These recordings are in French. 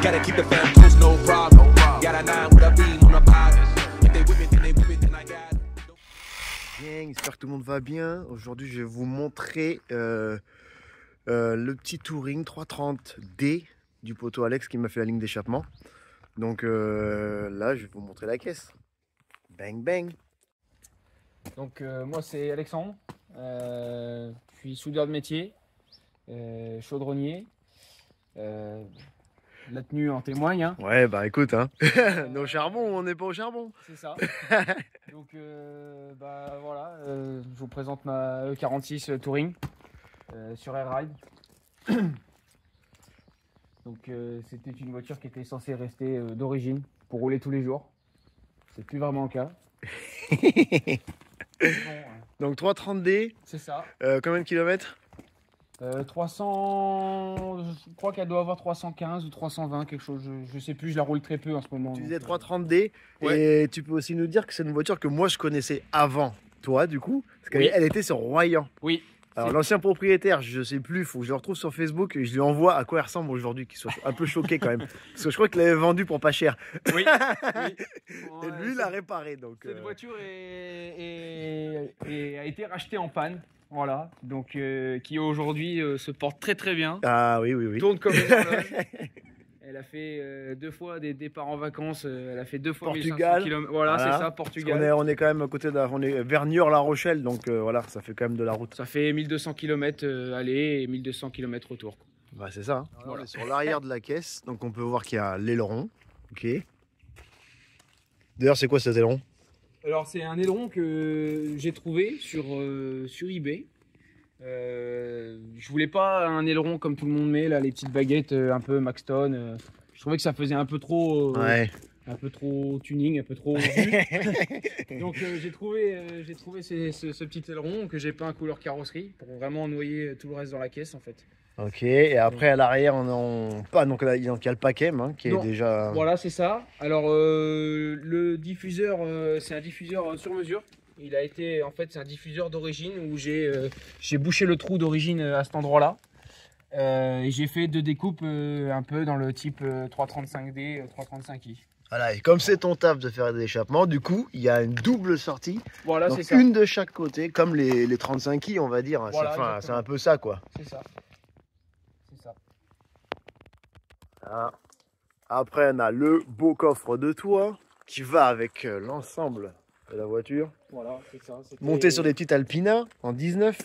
Gotta keep the fam close, no problem. Got a 9 with a beam on the pod. If they whip it, then they whip it, then I got it. Bien, j'espère que tout le monde va bien. Aujourd'hui, je vais vous montrer le petit touring 330D du poteau Alex qui m'a fait la ligne d'échappement. Donc là, je vais vous montrer la caisse. Bang bang. Donc moi c'est Alexandre, je suis soudeur de métier, chaudronnier. La tenue en témoigne. Hein. Ouais, bah écoute, hein. Nos charbons, on n'est pas au charbon. C'est ça. Donc bah voilà, je vous présente ma E46 Touring sur Air Ride. Donc c'était une voiture qui était censée rester d'origine pour rouler tous les jours. C'est plus vraiment le cas. Bon, donc 330D. C'est ça. Combien de kilomètres? 300, je crois qu'elle doit avoir 315 ou 320, quelque chose, je sais plus, je la roule très peu en ce moment. Tu disais 330D, ouais. Et tu peux aussi nous dire que c'est une voiture que moi je connaissais avant toi du coup, parce qu'elle elle était sur Royan. Oui. Alors l'ancien propriétaire, je sais plus, il faut que je le retrouve sur Facebook et je lui envoie à quoi elle ressemble aujourd'hui, qu'il soit un peu choqué quand même. Parce que je crois qu'il l'avait vendu pour pas cher. Oui. Et lui il l'a réparé. Donc, cette voiture a été rachetée en panne. Voilà, donc qui aujourd'hui se porte très très bien. Ah oui, oui, oui. Tourne comme une horloge. Elle a fait 2 fois des départs en vacances. Elle a fait 2 fois Portugal. 1500 km. Voilà, c'est ça, Portugal. On est quand même à côté on est vers Niort-La Rochelle, donc voilà, ça fait quand même de la route. Ça fait 1200 km aller et 1200 km retour. Bah, c'est ça. Hein. Voilà. On est sur l'arrière de la caisse, donc on peut voir qu'il y a l'aileron. Ok. D'ailleurs, c'est quoi cet aileron? Alors c'est un aileron que j'ai trouvé sur eBay. Je voulais pas un aileron comme tout le monde met là, les petites baguettes un peu Maxton. Je trouvais que ça faisait un peu trop, un peu trop tuning, un peu trop. Donc j'ai trouvé ce petit aileron que j'ai peint couleur carrosserie pour vraiment noyer tout le reste dans la caisse en fait. Ok, et après à l'arrière donc il y a le paquet qui est déjà. Voilà, c'est ça. Alors le diffuseur, c'est un diffuseur sur mesure. Il a été, en fait, c'est un diffuseur d'origine où j'ai bouché le trou d'origine à cet endroit-là. Et j'ai fait 2 découpes un peu dans le type 335D, 335i. Voilà, et comme c'est ton taf de faire des échappements, du coup, il y a une double sortie. Voilà, donc c'est ça. Une de chaque côté, comme les 35i, on va dire. Voilà, c'est un peu ça, quoi. C'est ça. C'est ça. Voilà. Après, on a le beau coffre de toit qui va avec l'ensemble de la voiture. Voilà, c'est ça. Monté sur des petites Alpina en 19.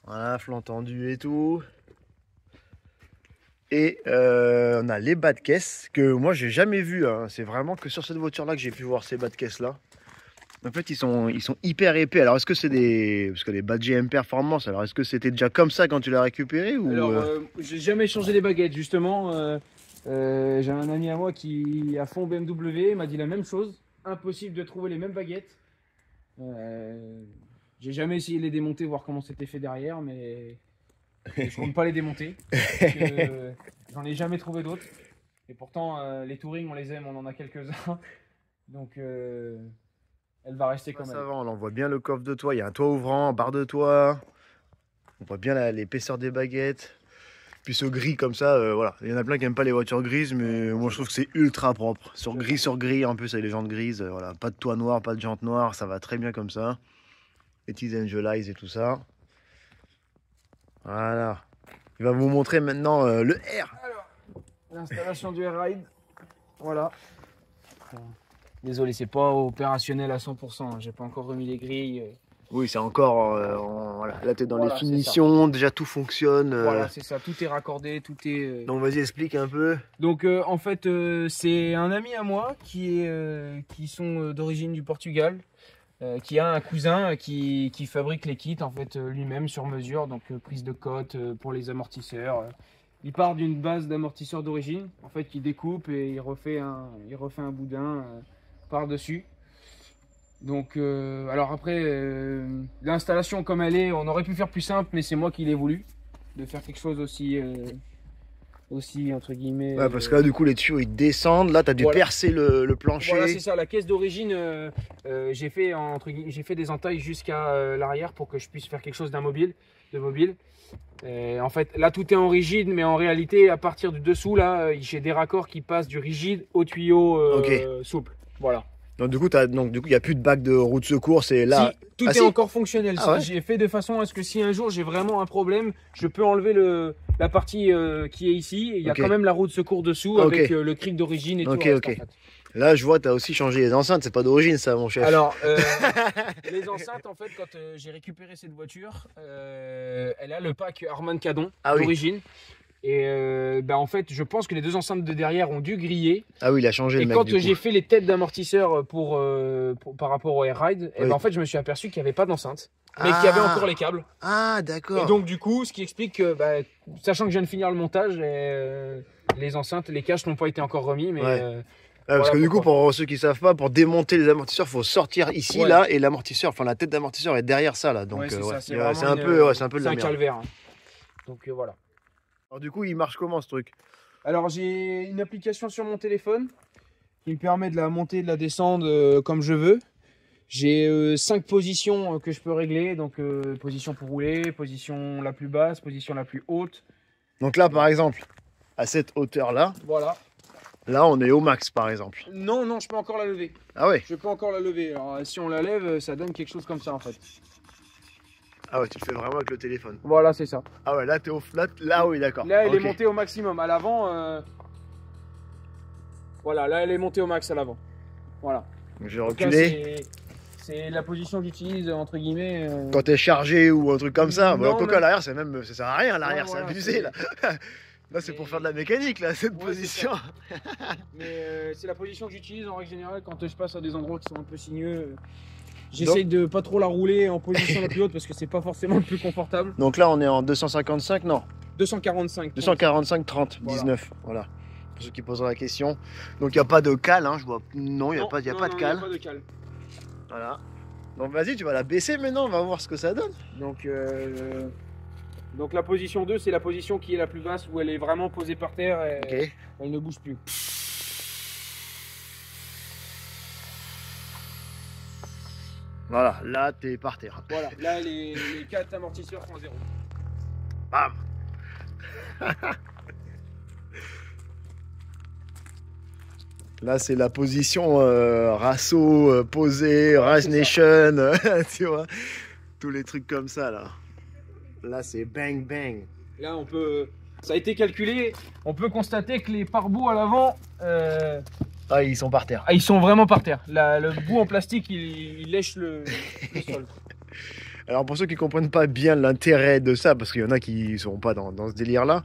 Voilà, flanc tendu et tout. Et on a les bas de caisse que moi j'ai jamais vu. Hein. C'est vraiment que sur cette voiture là que j'ai pu voir ces bas de caisse là. En fait ils sont hyper épais. Alors est-ce que c'est parce que les bas de GM Performance, alors est-ce que c'était déjà comme ça quand tu l'as récupéré ou... Alors j'ai jamais changé les baguettes justement. J'ai un ami à moi qui est à fond BMW, il m'a dit la même chose. Impossible de trouver les mêmes baguettes. J'ai jamais essayé de les démonter, voir comment c'était fait derrière, mais je compte pas les démonter. J'en ai jamais trouvé d'autres. Et pourtant, les Touring, on les aime, on en a quelques-uns. Donc, elle va rester comme elle. Ça va, on voit bien le coffre de toit. Il y a un toit ouvrant, barre de toit. On voit bien l'épaisseur des baguettes. Puis ce gris comme ça, voilà. Il y en a plein qui n'aiment pas les voitures grises, mais moi je trouve que c'est ultra propre. Sur gris, en plus avec les jantes grises, voilà. Pas de toit noir, pas de jantes noires, ça va très bien comme ça. Et It Angelize et tout ça. Voilà. Il va vous montrer maintenant le R. Alors, l'installation du Air Ride. Voilà. Désolé, c'est pas opérationnel à 100%. Hein. J'ai pas encore remis les grilles. Oui, c'est encore. Voilà. Là, tu es dans les finitions, déjà tout fonctionne. Voilà, c'est ça. Tout est raccordé, tout est. Donc, vas-y, explique un peu. Donc, en fait, c'est un ami à moi qui sont d'origine du Portugal. Qui a un cousin qui fabrique les kits en fait lui-même sur mesure, donc prise de cote pour les amortisseurs. Il part d'une base d'amortisseur d'origine, en fait, qu'il découpe et il refait un boudin par-dessus. Donc, alors après, l'installation comme elle est, on aurait pu faire plus simple, mais c'est moi qui l'ai voulu, de faire quelque chose aussi entre guillemets. Ouais, parce que là, du coup, les tuyaux ils descendent. Là, tu as dû percer le plancher. Voilà, c'est ça. La caisse d'origine, j'ai fait des entailles jusqu'à l'arrière pour que je puisse faire quelque chose de mobile. Et en fait, là, tout est en rigide, mais en réalité, à partir du dessous, là, j'ai des raccords qui passent du rigide au tuyau souple. Voilà. Donc, du coup, il n'y a plus de bac de roue de secours, c'est là. Si, tout est si encore fonctionnel. Ah ouais. J'ai fait de façon à ce que si un jour j'ai vraiment un problème, je peux enlever la partie qui est ici. Et il y a quand même la roue de secours dessous avec le cric d'origine et tout. En fait. Là, je vois, tu as aussi changé les enceintes. C'est pas d'origine, ça, mon chef. Alors, les enceintes, en fait, quand j'ai récupéré cette voiture, elle a le pack Harman Kardon d'origine. Et en fait, je pense que les deux enceintes de derrière ont dû griller. Ah oui, il a changé le mec. Et quand j'ai fait les têtes d'amortisseur par rapport au Air Ride, en fait, je me suis aperçu qu'il n'y avait pas d'enceinte, mais qu'il y avait encore les câbles. Ah, d'accord. Et donc, du coup, ce qui explique que, sachant que je viens de finir le montage, les enceintes, les caches n'ont pas été encore remis, mais. Parce que du coup, pour ceux qui ne savent pas, pour démonter les amortisseurs, il faut sortir ici, là, et l'amortisseur, enfin la tête d'amortisseur est derrière ça, là. Donc, c'est un peu de la merde. C'est un calvaire. Hein. Donc, voilà. Alors, du coup, il marche comment ce truc? Alors, j'ai une application sur mon téléphone qui me permet de la monter et de la descendre comme je veux. J'ai 5 positions que je peux régler. Donc, position pour rouler, position la plus basse, position la plus haute. Donc là, par exemple, à cette hauteur-là. Voilà. Là, on est au max, par exemple. Non, je peux encore la lever. Ah ouais? Je peux encore la lever. Alors, si on la lève, ça donne quelque chose comme ça, en fait. Ah ouais, tu le fais vraiment avec le téléphone. Voilà, c'est ça. Ah ouais, là, t'es au flat. Là, oui, d'accord. Là, elle est montée au maximum. À l'avant, voilà, là, elle est montée au max à l'avant. Voilà. Je vais reculer. C'est la position que j'utilise, entre guillemets. Quand t'es chargé ou un truc comme ça. Non, Quoique à l'arrière, ça sert à rien, l'arrière, c'est abusé, là. Là, c'est pour faire de la mécanique, là, cette position. Mais c'est la position que j'utilise en règle générale quand je passe à des endroits qui sont un peu sinueux. J'essaye de pas trop la rouler en position la plus haute parce que c'est pas forcément le plus confortable. Donc là, on est en 255, non 245. 245, 30, 19, voilà. Pour ceux qui poseraient la question. Donc, il n'y a pas de cale, hein, je vois. Non, il n'y a pas de cale. Pas de cale. Voilà. Donc, vas-y, tu vas la baisser maintenant, on va voir ce que ça donne. Donc la position 2, c'est la position qui est la plus basse où elle est vraiment posée par terre et elle ne bouge plus. Voilà, là t'es par terre. Voilà, là les 4 amortisseurs font 0. Bam. Là c'est la position Rasso, posé, Race Nation, tu vois, tous les trucs comme ça là. Là c'est bang bang. Là ça a été calculé, on peut constater que les pare-boues à l'avant, ils sont par terre. Ils sont vraiment par terre. Le bout en plastique il lèche le sol. Alors pour ceux qui ne comprennent pas bien l'intérêt de ça, parce qu'il y en a qui ne sont pas dans ce délire là,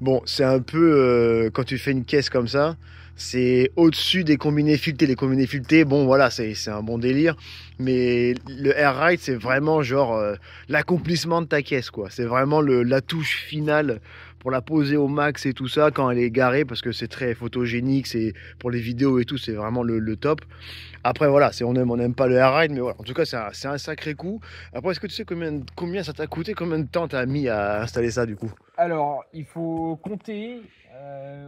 bon c'est un peu quand tu fais une caisse comme ça, c'est au-dessus des combinés filetés. Les combinés filetés, bon voilà, c'est un bon délire. Mais le Air Ride, c'est vraiment genre l'accomplissement de ta caisse, quoi. C'est vraiment la touche finale pour la poser au max et tout ça quand elle est garée, parce que c'est très photogénique, c'est pour les vidéos et tout, c'est vraiment le top. Après voilà, on n'aime pas le Air Ride, mais voilà, en tout cas c'est un sacré coup. Après, est-ce que tu sais combien ça t'a coûté, combien de temps t'as mis à installer ça du coup? Alors, il faut compter.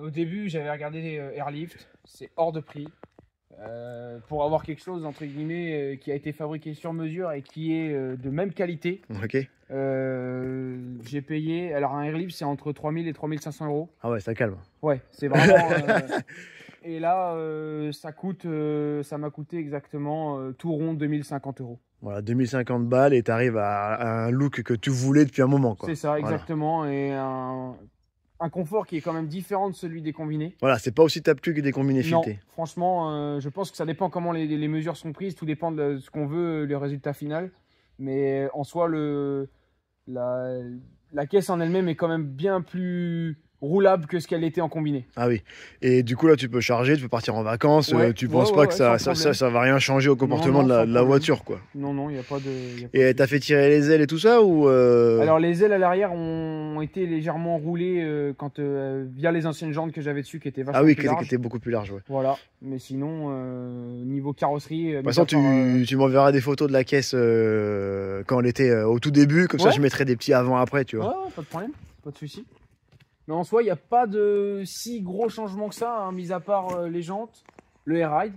Au début, j'avais regardé Airlift, c'est hors de prix. Pour avoir quelque chose entre guillemets qui a été fabriqué sur mesure et qui est de même qualité. Ok. J'ai payé. Alors, un Airlift, c'est entre 3000 et 3500 euros. Ah ouais, ça calme. Ouais, c'est vraiment. Et là, ça m'a coûté exactement tout rond 2050 euros. Voilà, 2050 balles et tu arrives à un look que tu voulais depuis un moment, quoi. C'est ça, exactement. Voilà. Et un confort qui est quand même différent de celui des combinés. Voilà, c'est pas aussi tape-cul que des combinés filetés. Non, franchement, je pense que ça dépend comment les mesures sont prises. Tout dépend de ce qu'on veut, le résultat final. Mais en soi, la caisse en elle-même est quand même bien plus roulable que ce qu'elle était en combiné. Ah oui. Et du coup, là, tu peux charger, tu peux partir en vacances. Tu penses pas que ça va rien changer au comportement de la voiture, quoi? Non, il n'y a pas de... Et t'as fait tirer les ailes et tout ça ou Alors, les ailes à l'arrière ont été légèrement roulées via les anciennes jantes que j'avais dessus qui étaient vachement plus larges. Qui étaient beaucoup plus larges, ouais. Voilà. Mais sinon, niveau carrosserie... De toute façon, tu m'enverras des photos de la caisse quand elle était au tout début. Comme ça, je mettrai des petits avant-après, tu vois. Ouais, pas de problème. Pas de souci. Mais en soi, il n'y a pas de si gros changement que ça, mis à part les jantes, le Air Ride.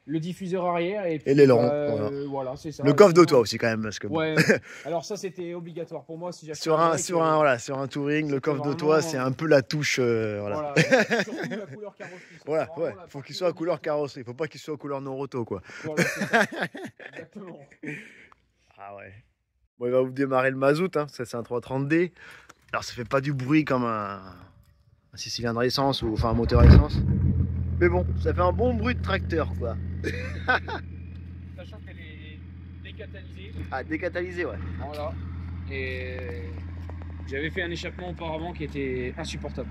le diffuseur arrière et puis, l'aileron, voilà, c'est ça. Le coffre de toit aussi quand même, parce que bon. Ouais. Alors ça c'était obligatoire pour moi si sur un touring, le coffre de toit, c'est un peu la touche, voilà. Surtout la couleur carrosserie. Voilà, ouais. Faut qu'il soit à couleur carrosserie, faut pas qu'il soit à couleur non-roto, quoi. Voilà, c'est ça. Exactement. Ah ouais. Bon, il va vous démarrer le mazout, hein. Ça c'est un 330D. Alors ça fait pas du bruit comme un 6 cylindres essence ou enfin un moteur essence. Mais bon, ça fait un bon bruit de tracteur, quoi. Sachant qu'elle est décatalysée. Ah, décatalysée, ouais. Voilà. Et j'avais fait un échappement auparavant qui était insupportable,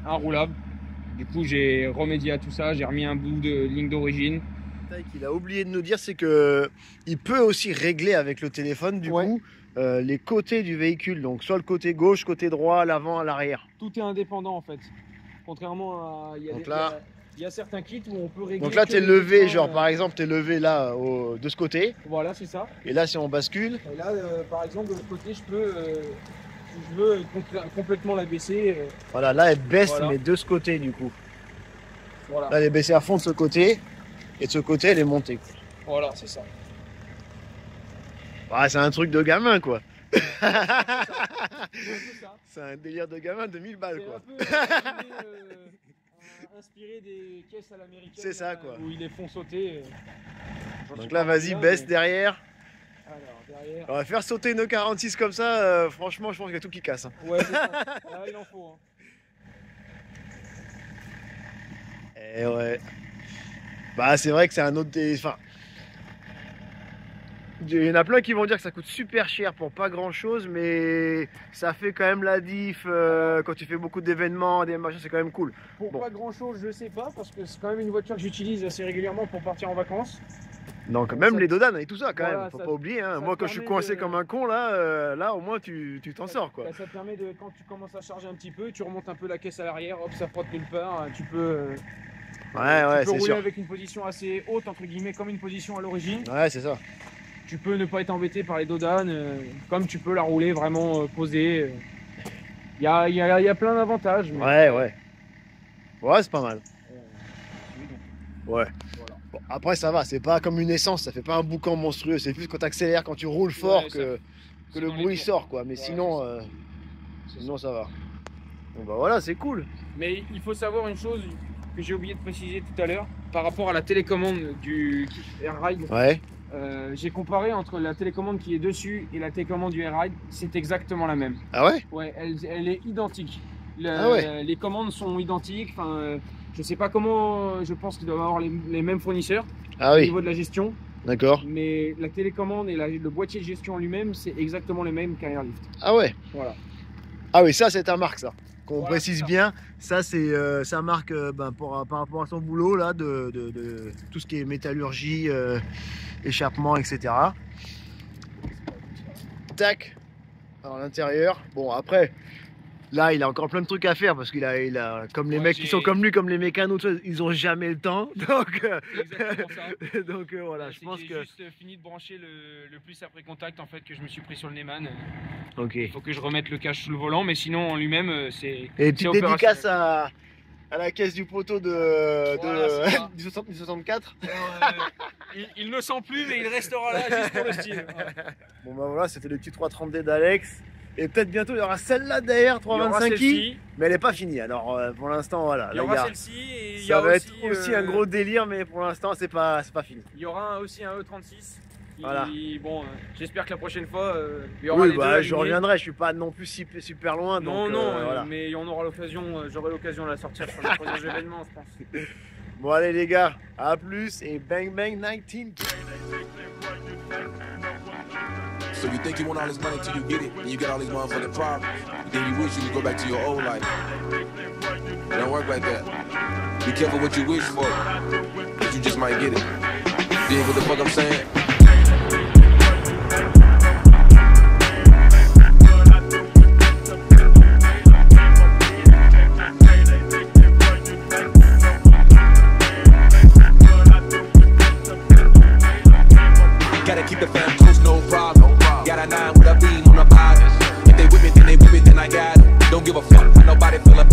inroulable. Du coup, j'ai remédié à tout ça, j'ai remis un bout de ligne d'origine. Qu'il a oublié de nous dire, c'est que il peut aussi régler avec le téléphone, du coup, les côtés du véhicule. Donc, soit le côté gauche, côté droit, l'avant, à l'arrière. Tout est indépendant en fait. Contrairement à. Il y a certains kits où on peut régler. Donc là, tu es levé, genre par exemple, tu es levé là de ce côté. Voilà, c'est ça. Et là, si on bascule. Et là, par exemple, de l'autre côté, je peux, si je veux, complètement la baisser. Voilà, là, elle baisse, voilà. Mais de ce côté, du coup. Voilà. Là, elle est baissée à fond de ce côté. Et de ce côté, elle est montée. Voilà, c'est ça. Ah, c'est un truc de gamin, quoi. C'est un délire de gamin de 1000 balles, quoi. Inspiré des caisses à l'américaine. C'est ça, quoi. Où ils les font sauter. Donc là, vas-y, baisse derrière. Alors, derrière. On va faire sauter une 46 comme ça, franchement, je pense qu'il y a tout qui casse. Hein. Ouais, c'est ça. Là, il en faut. Hein. Et ouais. Bah, c'est vrai que c'est un autre des. Enfin. Il y en a plein qui vont dire que ça coûte super cher pour pas grand chose, mais ça fait quand même la diff quand tu fais beaucoup d'événements, des machins, c'est quand même cool. Pour pas grand chose, je sais pas, parce que c'est quand même une voiture que j'utilise assez régulièrement pour partir en vacances. Donc même ça, les dodanes et tout ça, quand voilà, même, faut pas oublier. Hein. Moi, quand je suis coincé comme un con, là au moins tu t'en sors, quoi. Ça te permet de, quand tu commences à charger un petit peu, tu remontes un peu la caisse à l'arrière, hop, ça frotte nulle part, tu peux. Ouais, c'est sûr. Rouler avec une position assez haute, entre guillemets, comme une position à l'origine. Ouais, c'est ça. Tu peux ne pas être embêté par les dodanes, comme tu peux la rouler vraiment posée. Il y a plein d'avantages. Mais... Ouais. Ouais, c'est pas mal. Ouais. Voilà. Bon, après, ça va, c'est pas comme une essence, ça fait pas un boucan monstrueux. C'est plus quand tu accélères, quand tu roules fort que le bruit sort, quoi. Mais voilà, sinon, ça va. Bon, bah voilà, c'est cool. Mais il faut savoir une chose que j'ai oublié de préciser tout à l'heure par rapport à la télécommande du Air-Ride. Ouais. J'ai comparé entre la télécommande qui est dessus et la télécommande du Air-Ride, c'est exactement la même. Ah ouais? Ouais, elle est identique. Ouais. Les commandes sont identiques. Enfin, je sais pas comment. Je pense qu'ils doivent avoir les mêmes fournisseurs au niveau de la gestion. D'accord. Mais la télécommande et le boîtier de gestion en lui-même, c'est exactement le même qu'un Airlift. Ah ouais. Voilà. Ah oui, ça c'est ta marque, ça. Qu'on précise bien, ça c'est sa marque par rapport à son boulot là, de tout ce qui est métallurgie, échappement, etc. Tac. Alors l'intérieur, bon après, là il a encore plein de trucs à faire parce qu'il a comme les mecs qui sont comme lui, comme les mécanos, ils ont jamais le temps. Donc, donc voilà, je pense que. J'ai juste fini de brancher le plus après contact en fait que je me suis pris sur le Neyman. Ok. Il faut que je remette le cache sous le volant, mais sinon en lui-même c'est. Et petite dédicace à la caisse du poteau du 64. Il ne sent plus, mais il restera là juste pour le style. Bon bah voilà, c'était le petit 330D d'Alex. Et peut-être bientôt il y aura celle-là derrière, 325i, mais elle n'est pas finie. Alors pour l'instant, voilà. Il y aura celle-ci et il y ça a va être aussi un gros délire, mais pour l'instant, c'est pas fini. Il y aura aussi un E36. Voilà. Bon, j'espère que la prochaine fois, il y aura les deux je reviendrai. Je suis pas non plus super loin. Non, donc, voilà. Mais on aura l'occasion. J'aurai l'occasion de la sortir sur les prochains événements, je pense. Bon allez les gars, à plus et bang bang 19. So you think you want all this money till you get it, and you got all these motherfucking problems. Then you wish you could go back to your old life. It don't work like that. Be careful what you wish for, cause you just might get it. Dig what the fuck I'm saying? Gotta keep the fam close, no problem. Got a 9 with a beam on the bottom. If they whip it, then they whip it, then I got it. Don't give a fuck how nobody feel about it.